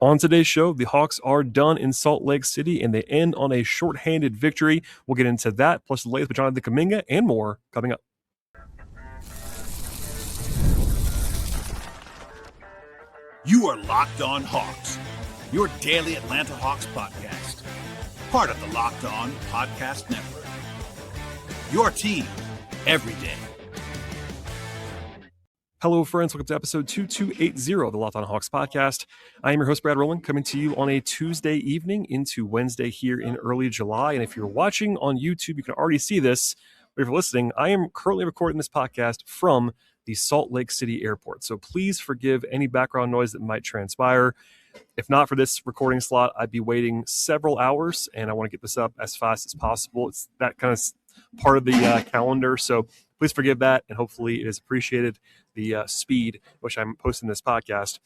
On today's show, the Hawks are done in Salt Lake City and they end on a shorthanded victory. We'll get into that, plus the latest with Jonathan Kuminga and more coming up. You are Locked On Hawks, your daily Atlanta Hawks podcast. Part of the Locked On Podcast Network. Your team every day. Hello, friends. Welcome to episode 2280 of the Locked On Hawks podcast. I am your host, Rowland, coming to you on a Tuesday evening into Wednesday here in early July. And if you're watching on YouTube, you can already see this. But if you're listening, I am currently recording this podcast from the Salt Lake City airport. So please forgive any background noise that might transpire. If not for this recording slot, I'd be waiting several hours, and I want to get this up as fast as possible. It's that kind of part of the calendar. So please forgive that, and hopefully it is appreciated, the speed which I'm posting this podcast.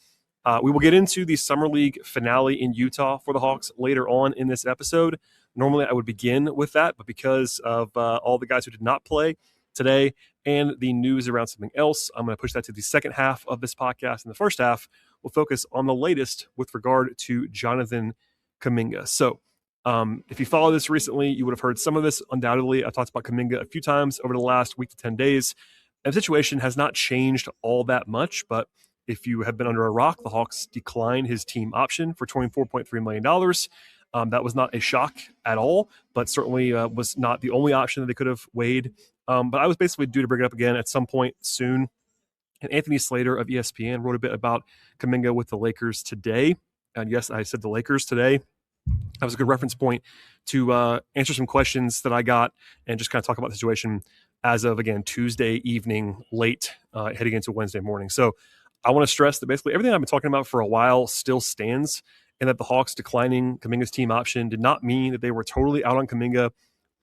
We will get into the Summer League finale in Utah for the Hawks later on in this episode. Normally I would begin with that, but because of all the guys who did not play today and the news around something else, I'm going to push that to the second half of this podcast. In the first half, we'll focus on the latest with regard to Jonathan Kuminga. So if you follow this recently, you would have heard some of this undoubtedly. I've talked about Kuminga a few times over the last week to 10 days. And the situation has not changed all that much, but if you have been under a rock, the Hawks declined his team option for $24.3 million. That was not a shock at all, but certainly was not the only option that they could have weighed. But I was basically due to bring it up again at some point soon. And Anthony Slater of ESPN wrote a bit about Kuminga with the Lakers today. And yes, I said the Lakers today. That was a good reference point to answer some questions that I got and just kind of talk about the situation as of, again, Tuesday evening, late, heading into Wednesday morning. So I want to stress that basically everything I've been talking about for a while still stands, and that the Hawks declining Kuminga's team option did not mean that they were totally out on Kuminga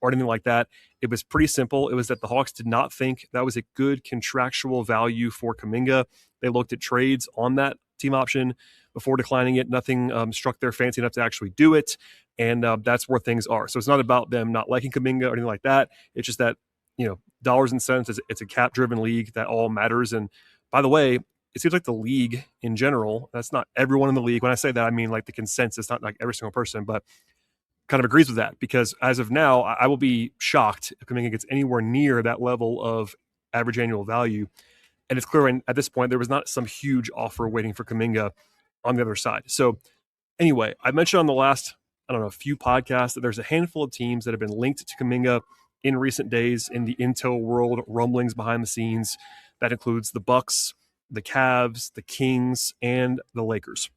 or anything like that. It was pretty simple. It was that the Hawks did not think that was a good contractual value for Kuminga. They looked at trades on that team option before declining it. Nothing struck their fancy enough to actually do it, and that's where things are. So it's not about them not liking Kuminga or anything like that. It's just that, dollars and cents, it's a cap-driven league that all matters. And by the way, it seems like the league in general, that's not everyone in the league. When I say that, I mean like the consensus, not like every single person, but kind of agrees with that, because as of now, I will be shocked if Kuminga gets anywhere near that level of average annual value. And it's clear at this point, there was not some huge offer waiting for Kuminga on the other side. So anyway, I mentioned on the last, few podcasts that there's a handful of teams that have been linked to Kuminga in recent days in the intel world, rumblings behind the scenes. That includes the Bucks, the Cavs, the Kings, and the Lakers.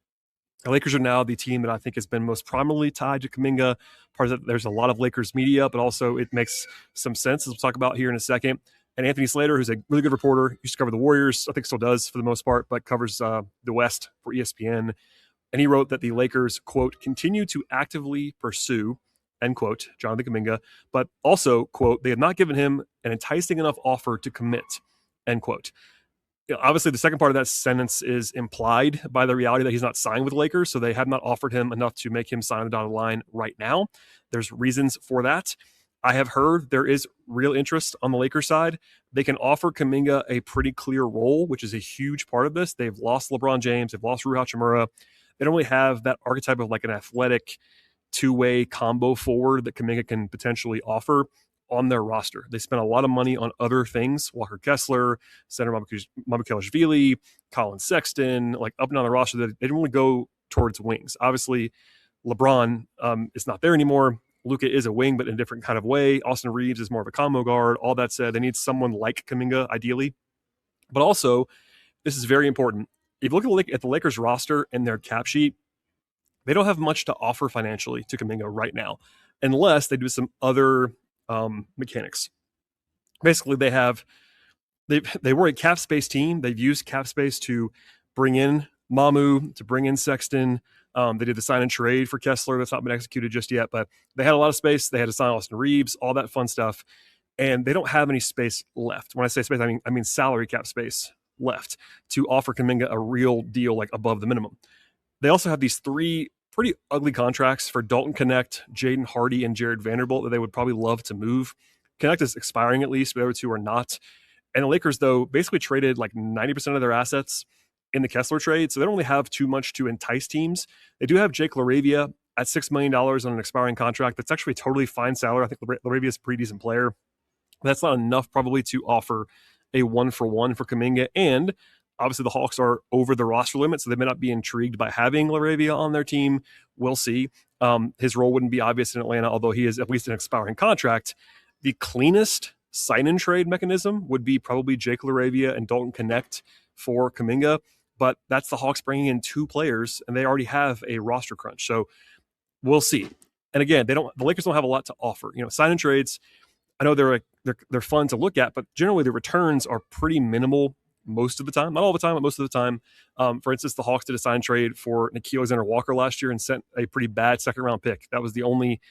The Lakers are now the team that I think has been most prominently tied to Kuminga. Part of that, there's a lot of Lakers media, but also it makes some sense, as we'll talk about here in a second. And Anthony Slater, who's a really good reporter, used to cover the Warriors, I think still does for the most part, but covers the West for ESPN. And he wrote that the Lakers, quote, continue to actively pursue, end quote, Jonathan Kuminga, but also, quote, they have not given him an enticing enough offer to commit, end quote. Obviously, the second part of that sentence is implied by the reality that he's not signed with the Lakers, so they have not offered him enough to make him sign the dotted line right now. There's reasons for that. I have heard there is real interest on the Lakers side. They can offer Kuminga a pretty clear role, which is a huge part of this. They've lost LeBron James. They've lost Rui Hachimura. They don't really have that archetype of like an athletic two-way combo forward that Kuminga can potentially offer on their roster. They spent a lot of money on other things. Walker Kessler, Center Mamukelashvili, Colin Sexton, like up and down the roster. They didn't really go towards wings. Obviously, LeBron is not there anymore. Luka is a wing, but in a different kind of way. Austin Reeves is more of a combo guard. All that said, they need someone like Kuminga, ideally. But also, this is very important. If you look at the Lakers roster and their cap sheet, they don't have much to offer financially to Kuminga right now, unless they do some other mechanics. Basically, they were a cap space team. They've used cap space to bring in Mamu, to bring in Sexton. They did the sign and trade for Kessler. That's not been executed just yet, but they had a lot of space. They had to sign Austin Reeves, all that fun stuff. And they don't have any space left. When I say space, I mean salary cap space left to offer Kuminga a real deal, like above the minimum. They also have these three pretty ugly contracts for Dalton Connect, Jaden Hardy, and Jared Vanderbilt that they would probably love to move. Connect is expiring at least, but the other two are not. And the Lakers, though, basically traded like 90% of their assets in the Kessler trade, so they don't really have too much to entice teams. They do have Jake LaRavia at $6 million on an expiring contract. That's actually a totally fine salary. I think LaRavia is a pretty decent player. That's not enough probably to offer a 1-for-1 for Kuminga. And obviously the Hawks are over the roster limit, so they may not be intrigued by having LaRavia on their team. We'll see. His role wouldn't be obvious in Atlanta, although he is at least an expiring contract. The cleanest sign-and trade mechanism would be probably Jake LaRavia and Dalton Connect for Kuminga, but that's the Hawks bringing in 2 players, and they already have a roster crunch. So we'll see. And again, the Lakers don't have a lot to offer. Sign-and trades, I know they're fun to look at, but generally the returns are pretty minimal most of the time. Not all the time, but most of the time. For instance, the Hawks did a sign trade for Nickeil Alexander-Walker last year and sent a pretty bad second-round pick. That was the only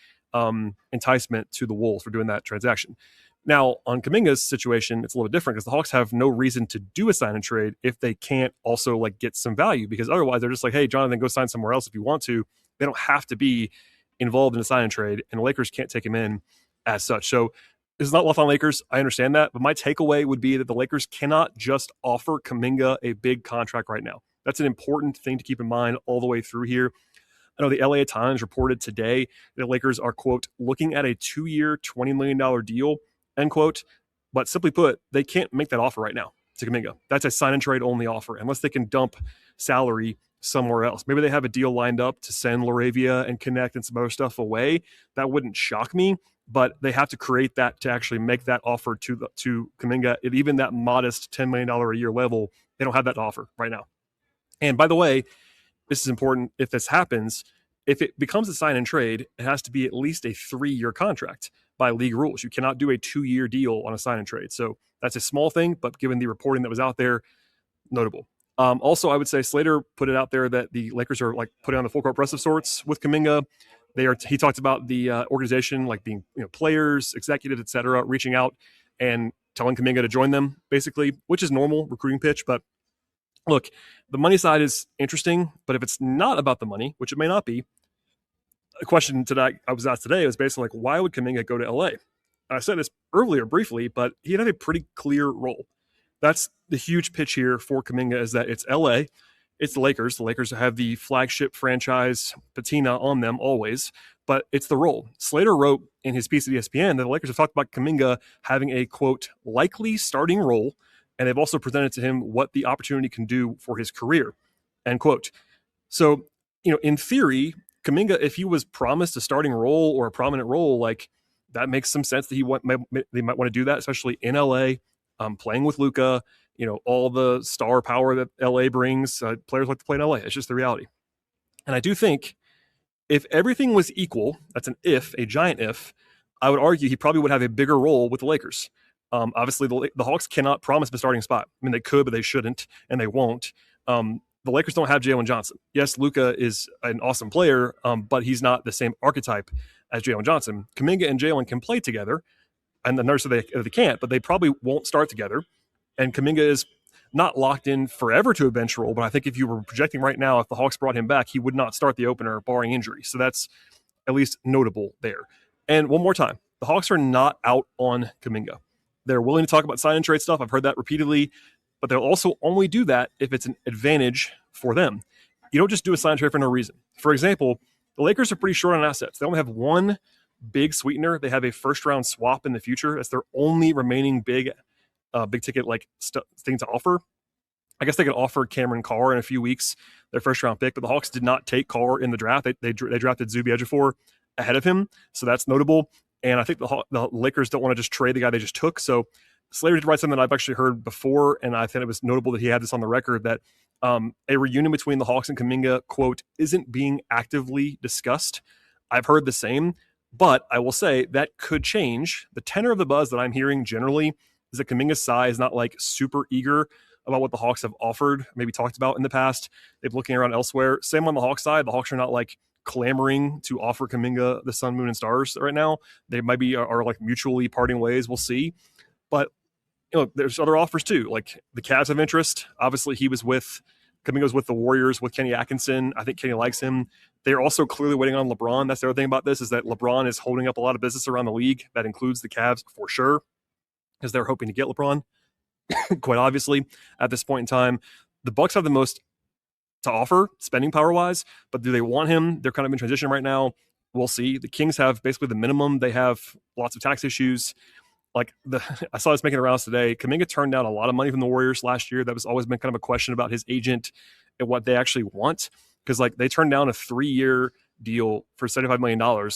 enticement to the Wolves for doing that transaction. Now, on Kuminga's situation, it's a little different because the Hawks have no reason to do a sign and trade if they can't also get some value, because otherwise they're just like, hey, Jonathan, go sign somewhere else if you want to. They don't have to be involved in a sign and trade, and the Lakers can't take him in as such. So this is not left on Lakers. I understand that, but my takeaway would be that the Lakers cannot just offer Kuminga a big contract right now. That's an important thing to keep in mind all the way through here. I know the LA Times reported today that the Lakers are, quote, looking at a 2-year, $20 million deal, end quote. But simply put, they can't make that offer right now to Kuminga. That's a sign and trade only offer, unless they can dump salary somewhere else. Maybe they have a deal lined up to send LaRavia and Connect and some other stuff away. That wouldn't shock me, but they have to create that to actually make that offer to Kuminga at even that modest $10 million a year level. They don't have that to offer right now. And by the way, this is important. If this happens, if it becomes a sign and trade, it has to be at least a 3-year contract by league rules. You cannot do a 2-year deal on a sign and trade. So that's a small thing, but given the reporting that was out there, notable. Also, I would say Slater put it out there that the Lakers are putting on the full court press of sorts with Kuminga. He talked about the organization being players, executives, etc., reaching out and telling Kuminga to join them, basically, which is normal recruiting pitch. But look, the money side is interesting, but if it's not about the money, which it may not be, a question today I was asked today was basically why would Kuminga go to LA? I said this earlier briefly, but he had a pretty clear role. That's the huge pitch here for Kuminga, is that it's LA, it's the Lakers. The Lakers have the flagship franchise patina on them always, but it's the role. Slater wrote in his piece at ESPN that the Lakers have talked about Kuminga having a, quote, likely starting role, and they've also presented to him what the opportunity can do for his career, end quote. So, in theory, Kuminga, if he was promised a starting role or a prominent role, that makes some sense that they might want to do that, especially in LA, playing with Luka, all the star power that LA brings. Players like to play in LA. It's just the reality. And I do think if everything was equal, that's an if, a giant if, I would argue he probably would have a bigger role with the Lakers. Obviously, the Hawks cannot promise him a starting spot. I mean, they could, but they shouldn't, and they won't. The Lakers don't have Jalen Johnson. Yes, Luka is an awesome player, but he's not the same archetype as Jalen Johnson. Kuminga and Jalen can play together, and the nurse said they can't, but they probably won't start together. And Kuminga is not locked in forever to a bench role, but I think if you were projecting right now, if the Hawks brought him back, he would not start the opener barring injury. So that's at least notable there. And one more time, the Hawks are not out on Kuminga. They're willing to talk about sign and trade stuff. I've heard that repeatedly, but they'll also only do that if it's an advantage for them. You don't just do a sign and trade for no reason. For example, the Lakers are pretty short on assets. They only have one big sweetener. They have a first-round swap in the future. That's their only remaining big ticket thing to offer. I guess they could offer Cameron Carr in a few weeks, their first-round pick, but the Hawks did not take Carr in the draft. They drafted Zuby Ejiofor ahead of him, so that's notable. And I think the Lakers don't want to just trade the guy they just took. So Slater did write something that I've actually heard before, and I think it was notable that he had this on the record, that a reunion between the Hawks and Kuminga, quote, isn't being actively discussed. I've heard the same, but I will say that could change. The tenor of the buzz that I'm hearing generally is that Kuminga's side is not super eager about what the Hawks have offered, maybe talked about in the past. They've been looking around elsewhere. Same on the Hawks side. The Hawks are not clamoring to offer Kuminga the sun, moon, and stars right now. They might be are mutually parting ways. We'll see. But there's other offers too. The Cavs have interest. Obviously, Kuminga was with the Warriors with Kenny Atkinson. I think Kenny likes him. They're also clearly waiting on LeBron. That's the other thing about this, is that LeBron is holding up a lot of business around the league. That includes the Cavs for sure, because they're hoping to get LeBron, quite obviously, at this point in time. the Bucks have the most to offer spending power wise, but do they want him? They're kind of in transition right now. We'll see. The Kings have basically the minimum. They have lots of tax issues. I saw this making the rounds today. Kuminga turned down a lot of money from the Warriors last year. That was always been kind of a question about his agent and what they actually want. Because they turned down a 3-year deal for $75 million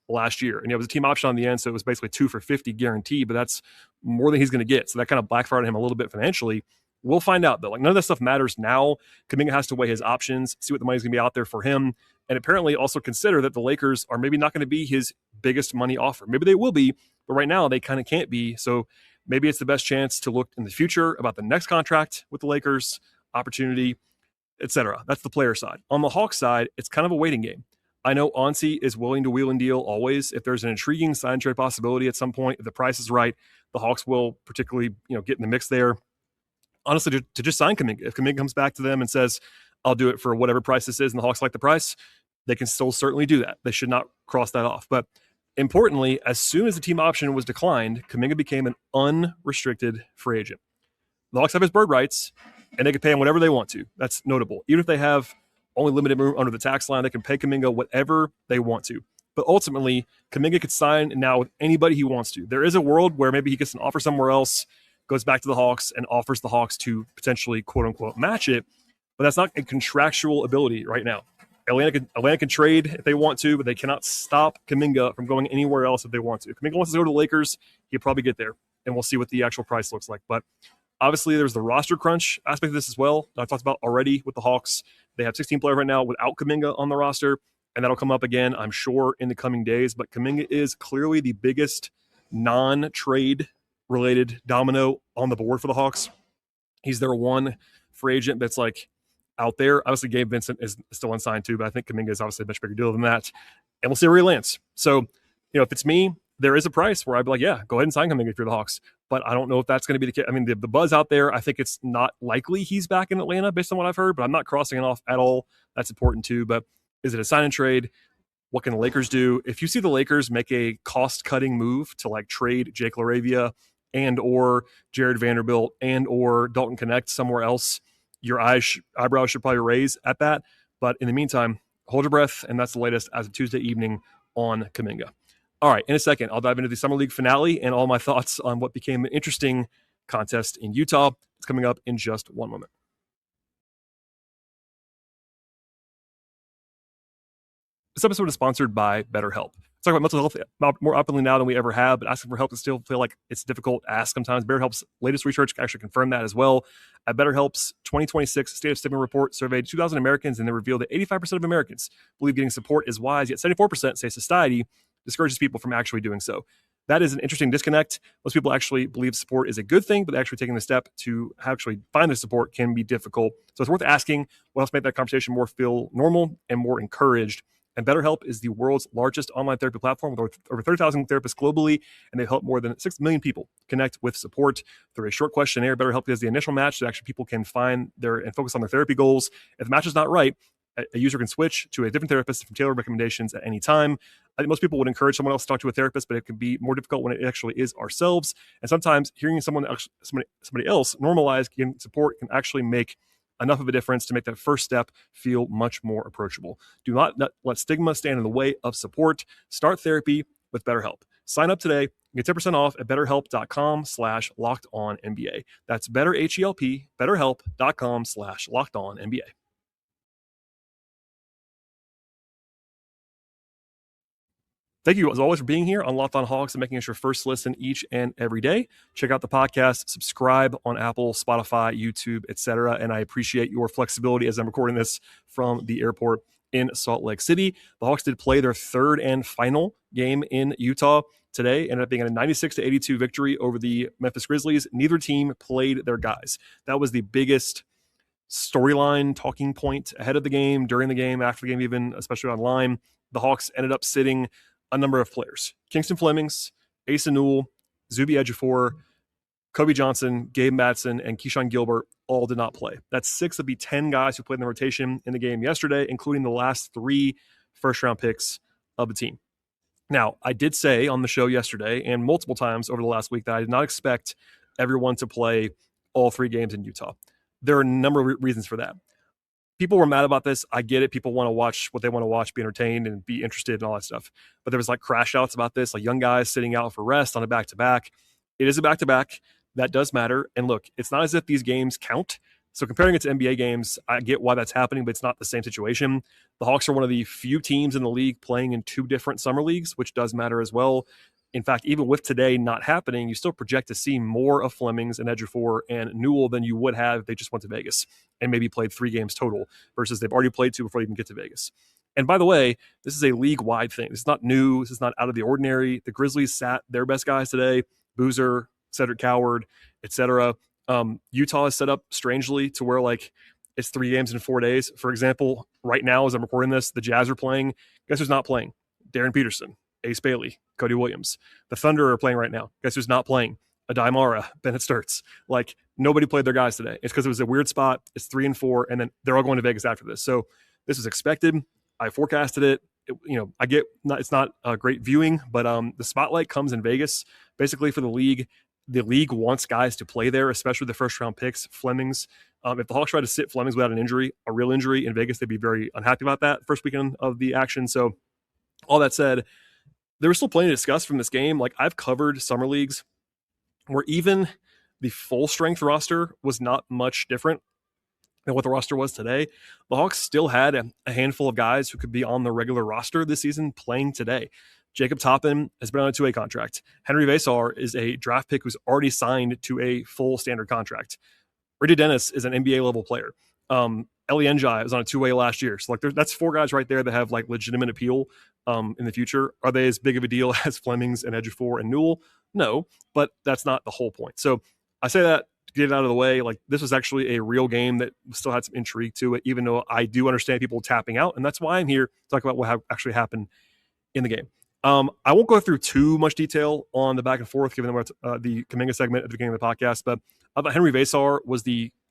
last year. And it was a team option on the end. So it was basically 2 for 50 guaranteed, but that's more than he's going to get. So that kind of backfired on him a little bit financially. We'll find out, though. None of that stuff matters now. Kuminga has to weigh his options, see what the money's going to be out there for him, and apparently also consider that the Lakers are maybe not going to be his biggest money offer. Maybe they will be, but right now they kind of can't be. So maybe it's the best chance to look in the future about the next contract with the Lakers, opportunity, etc. That's the player side. On the Hawks side, it's kind of a waiting game. I know Onsi is willing to wheel and deal always. If there's an intriguing sign trade possibility at some point, if the price is right, the Hawks will particularly get in the mix there. Honestly, to just sign Kuminga. If Kuminga comes back to them and says, I'll do it for whatever price this is, and the Hawks like the price, they can still certainly do that. They should not cross that off. But importantly, as soon as the team option was declined, Kuminga became an unrestricted free agent. The Hawks have his bird rights, and they can pay him whatever they want to. That's notable. Even if they have only limited room under the tax line, they can pay Kuminga whatever they want to. But ultimately, Kuminga could sign now with anybody he wants to. There is a world where maybe he gets an offer somewhere else, goes back to the Hawks and offers the Hawks to potentially, quote unquote, match it. But that's not a contractual ability right now. Atlanta can trade if they want to, but they cannot stop Kuminga from going anywhere else if they want to. If Kuminga wants to go to the Lakers, he'll probably get there, and we'll see what the actual price looks like. But obviously, there's the roster crunch aspect of this as well that I talked about already with the Hawks. They have 16 players right now without Kuminga on the roster, and that'll come up again, I'm sure, in the coming days. But Kuminga is clearly the biggest non-trade related domino on the board for the Hawks. He's their one free agent that's out there. Obviously, Gabe Vincent is still unsigned too, but I think Kuminga is obviously a much bigger deal than that. And we'll see where he lands. So, if it's me, there is a price where I'd be like, yeah, go ahead and sign Kuminga if you're the Hawks. But I don't know if that's going to be the case. I mean, the buzz out there, I think it's not likely he's back in Atlanta based on what I've heard, but I'm not crossing it off at all. That's important too. But is it a sign and trade? What can the Lakers do? If you see the Lakers make a cost-cutting move to trade Jake LaRavia and or Jared Vanderbilt and or Dalton Connect somewhere else, your eyebrows should probably raise at that. But in the meantime, hold your breath, and that's the latest as of Tuesday evening on Kuminga. All right, in a second, I'll dive into the Summer League finale and all my thoughts on what became an interesting contest in Utah. It's coming up in just one moment. This episode is sponsored by BetterHelp. Let's talk about mental health more openly now than we ever have, but asking for help can still feel like it's difficult to ask sometimes. BetterHelp's latest research actually confirmed that as well. BetterHelp's 2026 State of Stigma report surveyed 2,000 Americans, and they revealed that 85% of Americans believe getting support is wise, yet 74% say society discourages people from actually doing so. That is an interesting disconnect. Most people actually believe support is a good thing, but actually taking the step to actually find the support can be difficult. So it's worth asking what else make that conversation more feel normal and more encouraged. And BetterHelp is the world's largest online therapy platform with over 30,000 therapists globally, and they've helped more than 6 million people connect with support through a short questionnaire. BetterHelp does the initial match so actually people can find and focus on their therapy goals. If the match is not right, a user can switch to a different therapist from tailored recommendations at any time. I think most people would encourage someone else to talk to a therapist, but it can be more difficult when it actually is ourselves. And sometimes hearing somebody else normalize getting support can actually make enough of a difference to make that first step feel much more approachable. Do not let stigma stand in the way of support. Start therapy with BetterHelp. Sign up today. Get 10% off at betterhelp.com/lockedonnba. That's BetterHelp, betterhelp.com/lockedonnba. Thank you, as always, for being here on Locked On Hawks and making us your first listen each and every day. Check out the podcast, subscribe on Apple, Spotify, YouTube, etc. And I appreciate your flexibility as I'm recording this from the airport in Salt Lake City. The Hawks did play their third and final game in Utah today. Ended up being a 96-82 victory over the Memphis Grizzlies. Neither team played their guys. That was the biggest storyline talking point ahead of the game, during the game, after the game even, especially online. The Hawks ended up sitting a number of players. Kingston Flemings, Asa Newell, Zuby Ejiofor, Kobe Johnson, Gabe Madsen, and Keyshawn Gilbert all did not play. That's 6 of the 10 guys who played in the rotation in the game yesterday, including the last 3 first-round picks of the team. Now, I did say on the show yesterday and multiple times over the last week that I did not expect everyone to play all 3 games in Utah. There are a number of reasons for that. People were mad about this. I get it. People want to watch what they want to watch, be entertained, and be interested in all that stuff. But there was like crash outs about this, like young guys sitting out for rest on a back-to-back. It is a back-to-back. That does matter. And look, it's not as if these games count. So comparing it to NBA games, I get why that's happening, but it's not the same situation. The Hawks are one of the few teams in the league playing in 2 different summer leagues, which does matter as well. In fact, even with today not happening, you still project to see more of Flemings and Ejiofor and Newell than you would have if they just went to Vegas and maybe played 3 games total versus they've already played 2 before they even get to Vegas. And by the way, this is a league-wide thing. This is not new. This is not out of the ordinary. The Grizzlies sat their best guys today, Boozer, Cedric Coward, etc. Utah is set up strangely to where like it's 3 games in 4 days. For example, right now as I'm recording this, the Jazz are playing. Guess who's not playing? Darren Peterson, Ace Bailey, Cody Williams. The Thunder are playing right now. Guess who's not playing? Adai Mara, Bennett Sturts. Like nobody played their guys today. It's because it was a weird spot. It's 3 and 4, and then they're all going to Vegas after this. So this was expected. I forecasted it. I get it's not great viewing, but the spotlight comes in Vegas basically for the league. The league wants guys to play there, especially the first round picks, Flemings. If the Hawks try to sit Flemings without an injury, a real injury in Vegas, they'd be very unhappy about that first weekend of the action. So all that said, there was still plenty to discuss from this game. Like I've covered summer leagues where even the full strength roster was not much different than what the roster was today. The Hawks still had a handful of guys who could be on the regular roster this season playing today. Jacob Toppin has been on a 2-way contract. Henri Veesaar is a draft pick who's already signed to a full standard contract. Rudy Dennis is an NBA level player. Eli Njai was on a 2-way last year. So like that's 4 guys right there that have like legitimate appeal in the future. Are they as big of a deal as Flemings and Ejiofor and Newell? No, but that's not the whole point. So I say that to get it out of the way. Like this was actually a real game that still had some intrigue to it, even though I do understand people tapping out. And that's why I'm here to talk about what actually happened in the game. I won't go through too much detail on the back and forth, given the Kuminga segment at the beginning of the podcast, but I thought Henri Veesaar was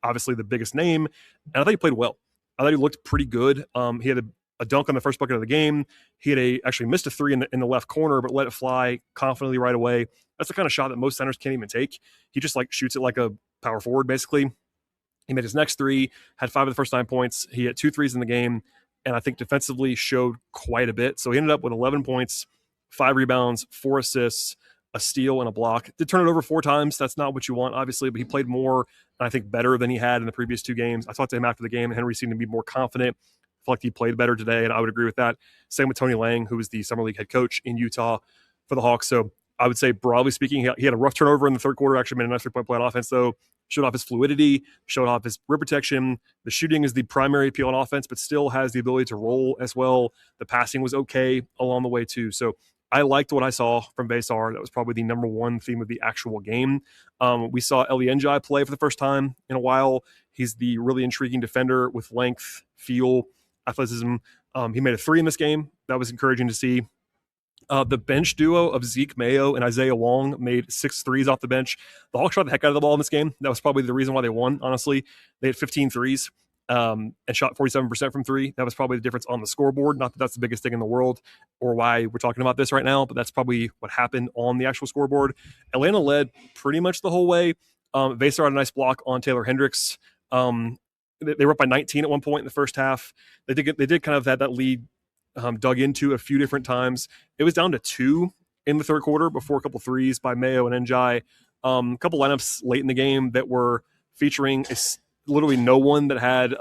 obviously the biggest name, and I thought he played well. I thought he looked pretty good. He had a dunk on the first bucket of the game. He had actually missed a 3 in the left corner, but let it fly confidently right away. That's the kind of shot that most centers can't even take. He just like shoots it like a power forward, basically. He made his next 3, had 5 of the first 9 points. He had 2 threes in the game, and I think defensively showed quite a bit. So he ended up with 11 points, 5 rebounds, 4 assists, a steal, and a block. Did turn it over 4 times. That's not what you want, obviously, but he played more, and I think better than he had in the previous 2 games. I talked to him after the game, and Henry seemed to be more confident. I felt like he played better today, and I would agree with that. Same with Tony Lang, who was the Summer League head coach in Utah for the Hawks. So I would say, broadly speaking, he had a rough turnover in the third quarter, actually made a nice 3-point play on offense, though. Showed off his fluidity, showed off his rim protection. The shooting is the primary appeal on offense, but still has the ability to roll as well. The passing was okay along the way, too. So I liked what I saw from Veesaar. That was probably the number one theme of the actual game. We saw Eli Njai play for the first time in a while. He's the really intriguing defender with length, feel, athleticism. He made a 3 in this game. That was encouraging to see. The bench duo of Zeke Mayo and Isaiah Wong made 6 threes off the bench. The Hawks shot the heck out of the ball in this game. That was probably the reason why they won, honestly. They had 15 threes and shot 47% from 3. That was probably the difference on the scoreboard. Not that that's the biggest thing in the world or why we're talking about this right now, but that's probably what happened on the actual scoreboard. Atlanta led pretty much the whole way. Veesaar had a nice block on Taylor Hendricks. They were up by 19 at one point in the first half. They did kind of have that lead dug into a few different times. It was down to 2 in the third quarter before a couple threes by Mayo and Njai. A couple lineups late in the game that were featuring literally no one that had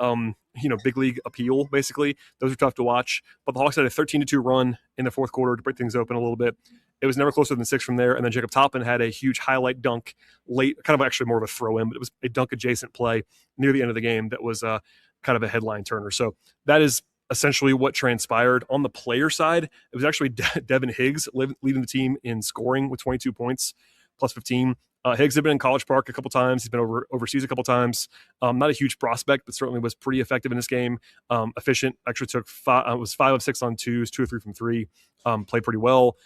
big league appeal, basically. Those are tough to watch. But the Hawks had a 13-2 run in the fourth quarter to break things open a little bit. It was never closer than 6 from there. And then Jacob Toppin had a huge highlight dunk late, kind of actually more of a throw-in, but it was a dunk-adjacent play near the end of the game that was kind of a headline turner. So that is essentially what transpired. On the player side, it was actually Devin Higgs leading the team in scoring with 22 points, plus 15. Higgs had been in College Park a couple times. He's been overseas a couple times. Not a huge prospect, but certainly was pretty effective in this game. Efficient. Actually took 5 of 6 on 2s, 2 of 3 from 3. Played pretty well.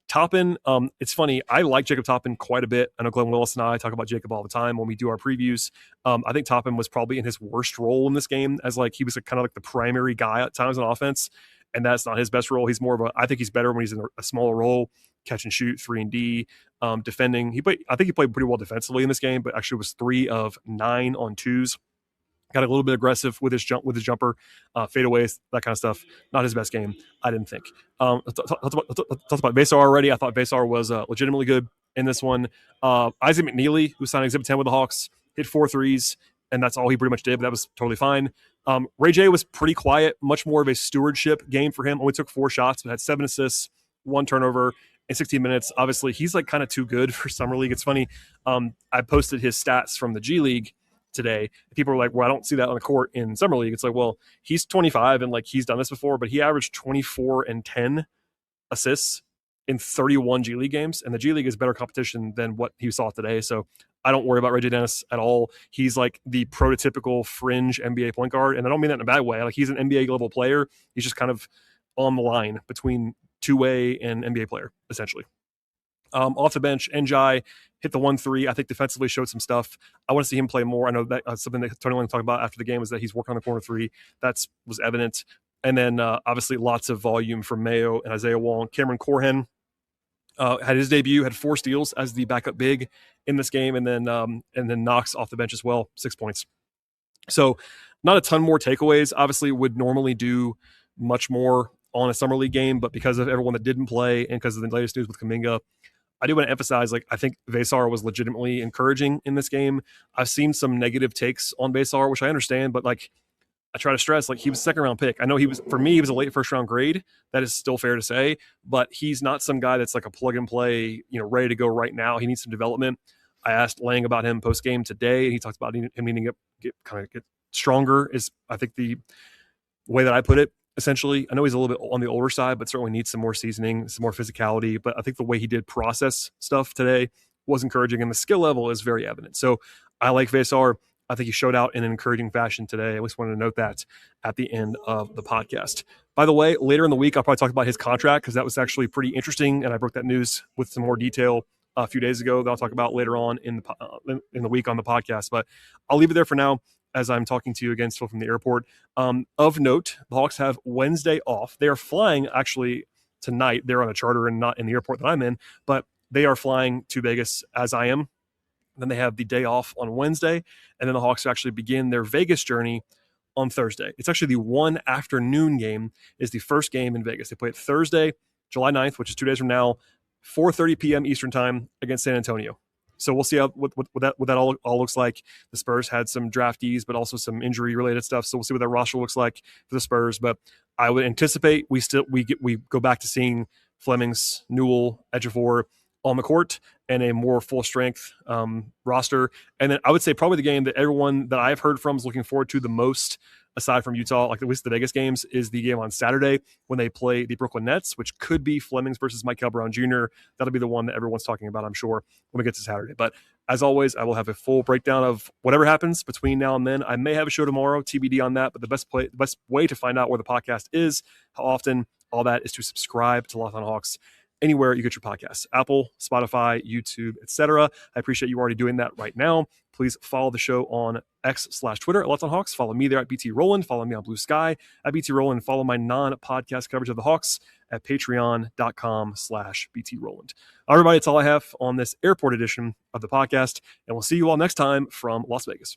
Toppin, it's funny. I like Jacob Toppin quite a bit. I know Glenn Willis and I talk about Jacob all the time when we do our previews. I think Toppin was probably in his worst role in this game, as like he was kind of like the primary guy at times on offense, and that's not his best role. He's more of I think he's better when he's in a smaller role, catch and shoot, 3 and D, defending. I think he played pretty well defensively in this game, but actually was 3 of 9 on 2s. Got a little bit aggressive with his jumper, fadeaways, that kind of stuff. Not his best game, I didn't think. Talked about Veesaar already. I thought Veesaar was legitimately good in this one. Isaac McNeely, who signed Exhibit 10 with the Hawks, hit 4 threes, and that's all he pretty much did, but that was totally fine. Ray J was pretty quiet, much more of a stewardship game for him. Only took 4 shots, but had 7 assists, 1 turnover in 16 minutes. Obviously, he's like kind of too good for Summer League. It's funny. I posted his stats from the G League today. People were like, well, I don't see that on the court in Summer League. It's like, well, he's 25 and like he's done this before, but he averaged 24 and 10 assists in 31 G League games, and the G League is better competition than what he saw today. So I don't worry about Reggie Dennis at all. He's like the prototypical fringe NBA point guard, and I don't mean that in a bad way. Like he's an NBA level player. He's just kind of on the line between two-way and NBA player, essentially. Off the bench, Njai hit the 1-3. I think defensively showed some stuff. I want to see him play more. I know that something that Tony Lang talked about after the game was that he's working on the corner 3. That was evident. And then obviously lots of volume from Mayo and Isaiah Wong. Cameron Corhen had his debut, had 4 steals as the backup big in this game, and then Knox off the bench as well, 6 points. So not a ton more takeaways. Obviously would normally do much more on a Summer League game, but because of everyone that didn't play and because of the latest news with Kuminga, I do want to emphasize, like, I think Veesaar was legitimately encouraging in this game. I've seen some negative takes on Veesaar, which I understand, but like I try to stress, like, he was a second-round pick. I know he was a late first-round grade. That is still fair to say, but he's not some guy that's like a plug-and-play, ready to go right now. He needs some development. I asked Lang about him post-game today, and he talked about him needing to get stronger is, I think, the way that I put it, essentially. I know he's a little bit on the older side, but certainly needs some more seasoning, some more physicality. But I think the way he did process stuff today was encouraging, and the skill level is very evident. So I like Veesaar. I think he showed out in an encouraging fashion today. I just wanted to note that at the end of the podcast. By the way, later in the week, I'll probably talk about his contract because that was actually pretty interesting, and I broke that news with some more detail a few days ago that I'll talk about later on in the week on the podcast. But I'll leave it there for now as I'm talking to you again still from the airport. Of note, the Hawks have Wednesday off. They are flying actually tonight. They're on a charter and not in the airport that I'm in, but they are flying to Vegas as I am. Then they have the day off on Wednesday, and then the Hawks actually begin their Vegas journey on Thursday. It's actually the 1 afternoon game is the first game in Vegas. They play it Thursday, July 9th, which is 2 days from now, 4:30 p.m. Eastern time against San Antonio. So we'll see what that all looks like. The Spurs had some draftees, but also some injury-related stuff. So we'll see what that roster looks like for the Spurs. But I would anticipate we go back to seeing Flemings, Newell, Ejiofor on the court and a more full-strength roster. And then I would say probably the game that everyone that I've heard from is looking forward to the most, aside from Utah, like at least the Vegas games, is the game on Saturday when they play the Brooklyn Nets, which could be Flemings versus Michael Brown Jr. That'll be the one that everyone's talking about, I'm sure, when we get to Saturday. But as always, I will have a full breakdown of whatever happens between now and then. I may have a show tomorrow, TBD on that, but the best way to find out where the podcast is, how often, all that is to subscribe to Locked On Hawks anywhere you get your podcasts, Apple, Spotify, YouTube, etc. I appreciate you already doing that right now. Please follow the show on X/Twitter at Locked On Hawks. Follow me there at BT Rowland. Follow me on Blue Sky at BT Rowland. Follow my non-podcast coverage of the Hawks at patreon.com/BT Rowland. Everybody, that's all I have on this airport edition of the podcast, and we'll see you all next time from Las Vegas.